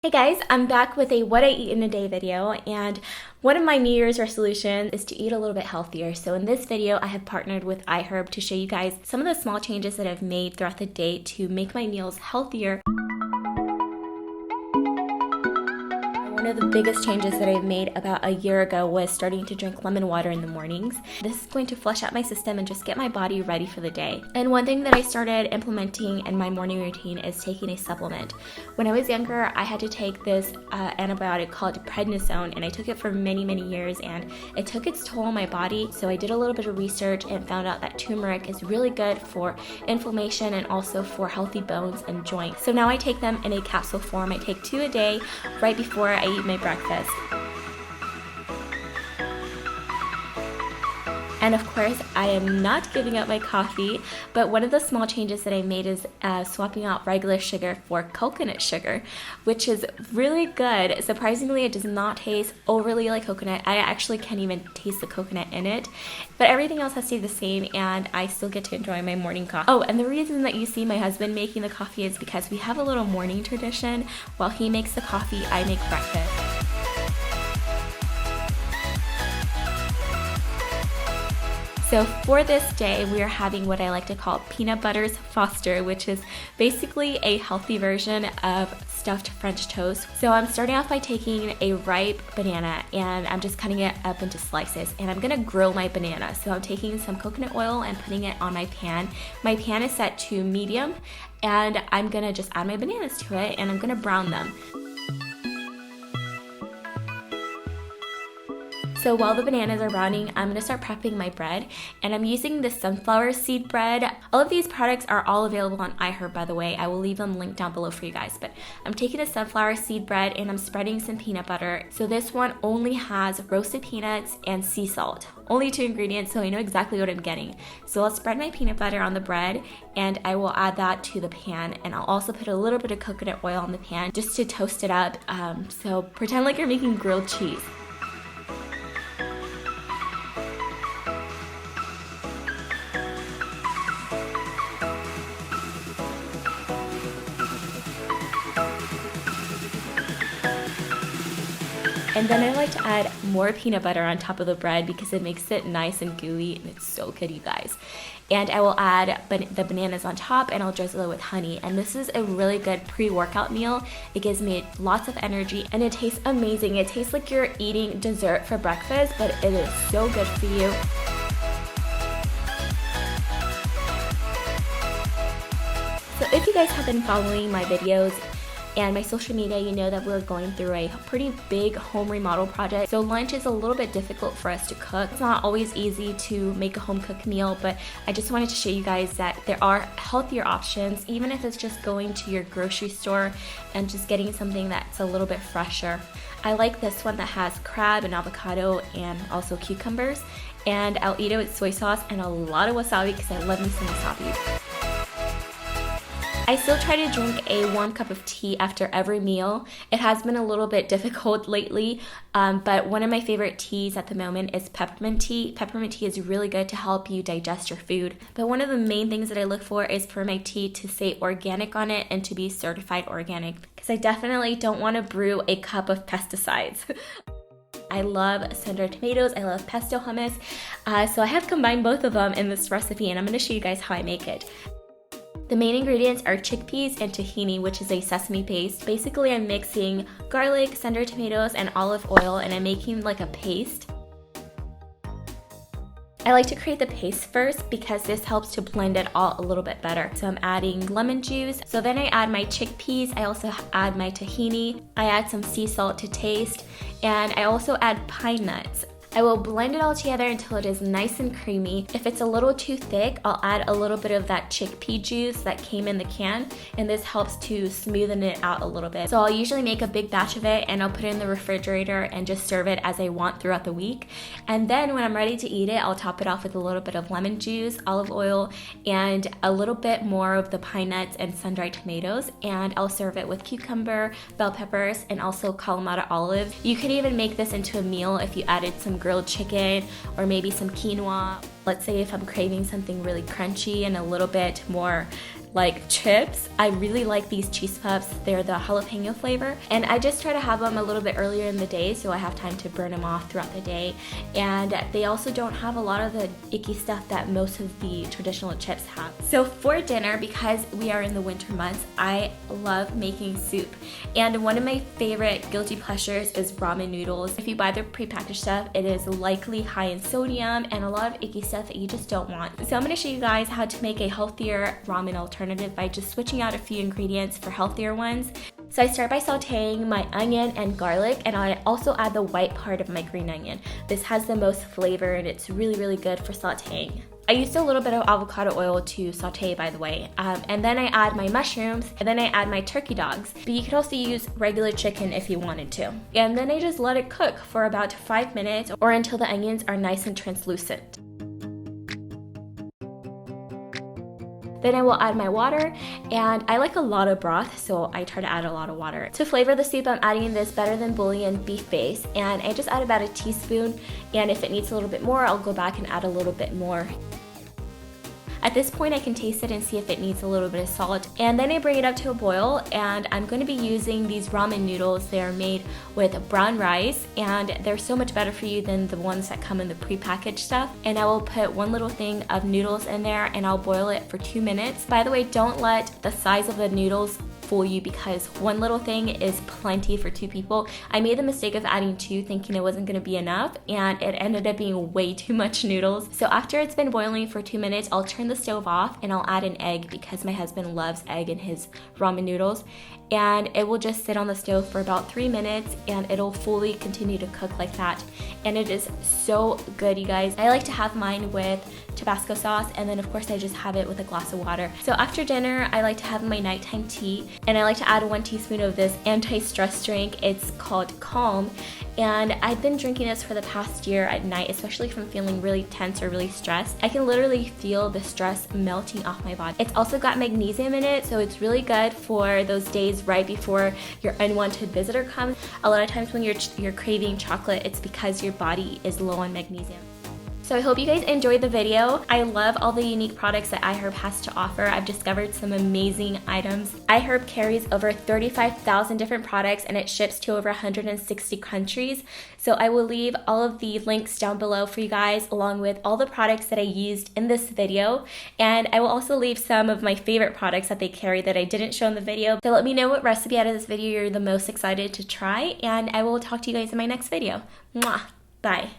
Hey guys, I'm back with a what I eat in a day video, and one of my New Year's resolutions is to eat a little bit healthier. So in this video, I have partnered with iHerb to show you guys some of the small changes that I've made throughout the day to make my meals healthier. One of the biggest changes that I've made about a year ago was starting to drink lemon water in the mornings. This is going to flush out my system and just get my body ready for the day. And one thing that I started implementing in my morning routine is taking a supplement. When I was younger, I had to take this antibiotic called prednisone, and I took it for many years, and it took its toll on my body. So I did a little bit of research and found out that turmeric is really good for inflammation and also for healthy bones and joints. So now I take them in a capsule form. I take 2 a day right before I eat my breakfast. And of course, I am not giving up my coffee, but one of the small changes that I made is swapping out regular sugar for coconut sugar, which is really good. Surprisingly, it does not taste overly like coconut. I actually can't even taste the coconut in it, but everything else has stayed the same, and I still get to enjoy my morning coffee. Oh, and the reason that you see my husband making the coffee is because we have a little morning tradition. While he makes the coffee, I make breakfast. So for this day, we are having what I like to call peanut butter's Foster, which is basically a healthy version of stuffed French toast. So I'm starting off by taking a ripe banana, and I'm just cutting it up into slices, and I'm gonna grill my banana. So I'm taking some coconut oil and putting it on my pan. My pan is set to medium, and I'm gonna just add my bananas to it, and I'm gonna brown them. So while the bananas are browning, I'm gonna start prepping my bread, and I'm using the sunflower seed bread. All of these products are all available on iHerb, by the way. I will leave them linked down below for you guys, but I'm taking the sunflower seed bread and I'm spreading some peanut butter. So this one only has roasted peanuts and sea salt. Only 2 ingredients, so I know exactly what I'm getting. So I'll spread my peanut butter on the bread, and I will add that to the pan, and I'll also put a little bit of coconut oil on the pan just to toast it up. So pretend like you're making grilled cheese. And then I like to add more peanut butter on top of the bread because it makes it nice and gooey, and it's so good, you guys. And I will add the bananas on top, and I'll drizzle it with honey. And this is a really good pre-workout meal. It gives me lots of energy, and it tastes amazing. It tastes like you're eating dessert for breakfast, but it is so good for you. So if you guys have been following my videos and my social media, you know that we're going through a pretty big home remodel project. So lunch is a little bit difficult for us to cook. It's not always easy to make a home cooked meal, but I just wanted to show you guys that there are healthier options, even if it's just going to your grocery store and just getting something that's a little bit fresher. I like this one that has crab and avocado and also cucumbers, and I'll eat it with soy sauce and a lot of wasabi because I love me some wasabi. I still try to drink a warm cup of tea after every meal. It has been a little bit difficult lately, but one of my favorite teas at the moment is peppermint tea. Peppermint tea is really good to help you digest your food. But one of the main things that I look for is for my tea to say organic on it and to be certified organic, because I definitely don't want to brew a cup of pesticides. I love sun-dried tomatoes, I love pesto hummus, so I have combined both of them in this recipe, and I'm going to show you guys how I make it. The main ingredients are chickpeas and tahini, which is a sesame paste. Basically, I'm mixing garlic, sun-dried tomatoes, and olive oil, and I'm making like a paste. I like to create the paste first because this helps to blend it all a little bit better. So I'm adding lemon juice. So then I add my chickpeas. I also add my tahini. I add some sea salt to taste, and I also add pine nuts. I will blend it all together until it is nice and creamy. If it's a little too thick, I'll add a little bit of that chickpea juice that came in the can, and this helps to smoothen it out a little bit. So I'll usually make a big batch of it, and I'll put it in the refrigerator and just serve it as I want throughout the week. And then when I'm ready to eat it, I'll top it off with a little bit of lemon juice, olive oil, and a little bit more of the pine nuts and sun-dried tomatoes, and I'll serve it with cucumber, bell peppers, and also Kalamata olive. You could even make this into a meal if you added some grilled chicken or maybe some quinoa. Let's say if I'm craving something really crunchy and a little bit more like chips. I really like these cheese puffs. They're the jalapeno flavor, and I just try to have them a little bit earlier in the day so I have time to burn them off throughout the day. And they also don't have a lot of the icky stuff that most of the traditional chips have. So for dinner, because we are in the winter months, I love making soup. And one of my favorite guilty pleasures is ramen noodles. If you buy the prepackaged stuff, it is likely high in sodium and a lot of icky stuff that you just don't want. So I'm going to show you guys how to make a healthier ramen alternative by just switching out a few ingredients for healthier ones. So I start by sauteing my onion and garlic, and I also add the white part of my green onion. This has the most flavor and it's really, really good for sauteing. I used a little bit of avocado oil to saute, by the way, and then I add my mushrooms, and then I add my turkey dogs, but you could also use regular chicken if you wanted to. And then I just let it cook for about 5 minutes or until the onions are nice and translucent. Then I will add my water, and I like a lot of broth, so I try to add a lot of water. To flavor the soup, I'm adding this Better Than Bouillon beef base, and I just add about a teaspoon, and if it needs a little bit more, I'll go back and add a little bit more. At this point, I can taste it and see if it needs a little bit of salt. And then I bring it up to a boil, and I'm going to be using these ramen noodles. They are made with brown rice, and they're so much better for you than the ones that come in the prepackaged stuff. And I will put one little thing of noodles in there, and I'll boil it for 2 minutes. By the way, don't let the size of the noodles fool you, because one little thing is plenty for 2 people. I made the mistake of adding 2 thinking it wasn't going to be enough, and it ended up being way too much noodles. So after it's been boiling for 2 minutes, I'll turn the stove off and I'll add an egg because my husband loves egg in his ramen noodles, and it will just sit on the stove for about 3 minutes and it'll fully continue to cook like that. And it is so good, you guys. I like to have mine with Tabasco sauce, and then of course I just have it with a glass of water. So after dinner, I like to have my nighttime tea, and I like to add 1 teaspoon of this anti-stress drink. It's called Calm, and I've been drinking this for the past year at night, especially if I'm feeling really tense or really stressed. I can literally feel the stress melting off my body. It's also got magnesium in it, so it's really good for those days right before your unwanted visitor comes. A lot of times when you're craving chocolate, it's because your body is low on magnesium. So I hope you guys enjoyed the video. I love all the unique products that iHerb has to offer. I've discovered some amazing items. iHerb carries over 35,000 different products, and it ships to over 160 countries. So I will leave all of the links down below for you guys, along with all the products that I used in this video. And I will also leave some of my favorite products that they carry that I didn't show in the video. So let me know what recipe out of this video you're the most excited to try, and I will talk to you guys in my next video. Mwah! Bye.